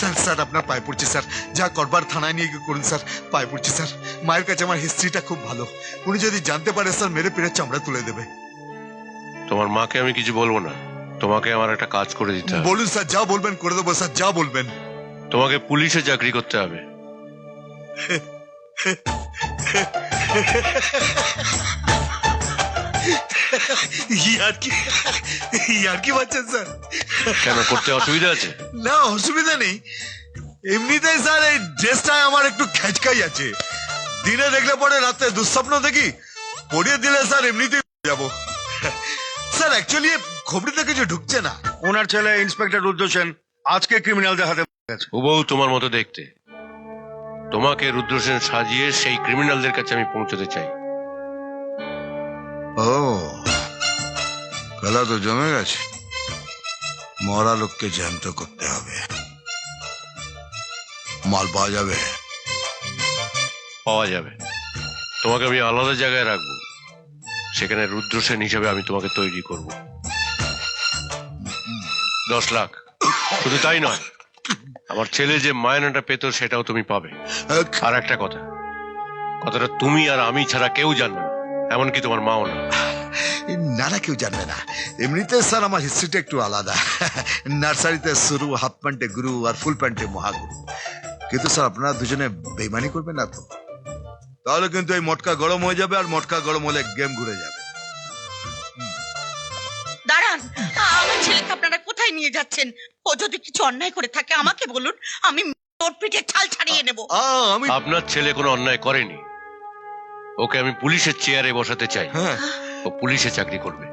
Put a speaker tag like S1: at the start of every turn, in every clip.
S1: Sir sir আপনার পায়ে পড়ছি স্যার, যা করবার থানায় নিয়ে গিয়ে করুন স্যার, পায়ে পড়ছি স্যার। মায়ের কাছে আমার হিস্ট্রিটা খুব ভালো, উনি যদি জানতে পারে স্যার মেরে পেরে চামড়া তুলে দেবে।
S2: তোমার মাকে আমি কিছু বলবো না, তোমাকে আমার একটা কাজ করে দিতে হবে।
S1: বলুন স্যার, যা বলবেন করে দেবো স্যার, যা বলবেন।
S2: তোমাকে পুলিশে চাকরি করতে হবে।
S1: ইয়ার কি বাচ্চা স্যার?
S2: কেন, করতে অসুবিধা আছে?
S1: না অসুবিধা নেই, এমনিতেই স্যার এই ড্রেসটায় আমার একটু খেচকাই আছে। দিনে দেখলে পরে রাতে দুঃস্বপ্ন দেখি, পরিয়ে দিলে স্যার এমনিতেই যাবো। স্যার অ্যাকচুয়ালি খবরিতে কিছু ঢুকছে না।
S3: ওনার ছেলে ইন্সপেক্টর রুদ্র সেন আজকে ক্রিমিনালদের হাতে গেছে।
S2: হুবহু তোমার মতো দেখতে। তোমাকে রুদ্রসেন সাজিয়ে সেই ক্রিমিনালদের কাছে আমি পৌঁছতে চাই।
S1: ও খেলা তো জমে গেছে, মরা লোককে জ্যান্ত করতে হবে। মাল পাওয়া যাবে?
S2: পাওয়া যাবে। তোমাকে আমি আলাদা জায়গায় রাখবো, সেখানে রুদ্রসেন হিসেবে আমি তোমাকে তৈরি করব। 10 লাখ। শুধু তাই নয়, আমার ছেলে যে মায়নাটা পেত সেটাও তুমি পাবে। আর একটা কথা, কথাটা তুমি আর আমি ছাড়া কেউ জানবে না, এমনকি তোমার মাও না।
S1: না না, কেউ জানবে না। এমনিতে স্যার আমার হিস্ট্রিটা একটু আলাদা। নার্সারিতে শুরু, হাফ প্যান্টে গুরু আর ফুল প্যান্টে মহাগুরু। কিন্তু স্যার আপনারা দুজনে বেইমানি করবেন না তো? তাহলে কিন্তু এই মটকা গরম হয়ে যাবে, আর মটকা গরম হলে গেম ঘুরে যাবে।
S4: দাঁড়ান, আমার ছেলেকে আপনারা কোথায় নিয়ে যাচ্ছেন? ও যদি কিছু অন্যায় করে থাকে আমাকে বলুন, আমি ওর পিঠে ছাল ছাড়িয়ে নেব।
S1: আমি
S2: আপনার ছেলে কোনো অন্যায় করেনি, ওকে আমি পুলিশের চেয়ারে বসাতে চাই।
S1: হ্যাঁ,
S2: ও পুলিশে চাকরি করবে।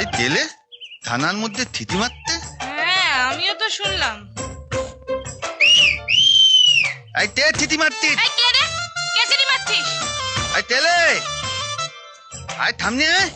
S5: এই গেলে থানার মধ্যে থিতি মারতে?
S6: হ্যাঁ, আমিও তো শুনলাম।
S5: এই তে থিতি মারতি?
S6: এই কে রে? কে চিনি মারছিস?
S5: এই তেলে আয় থামনে আয়।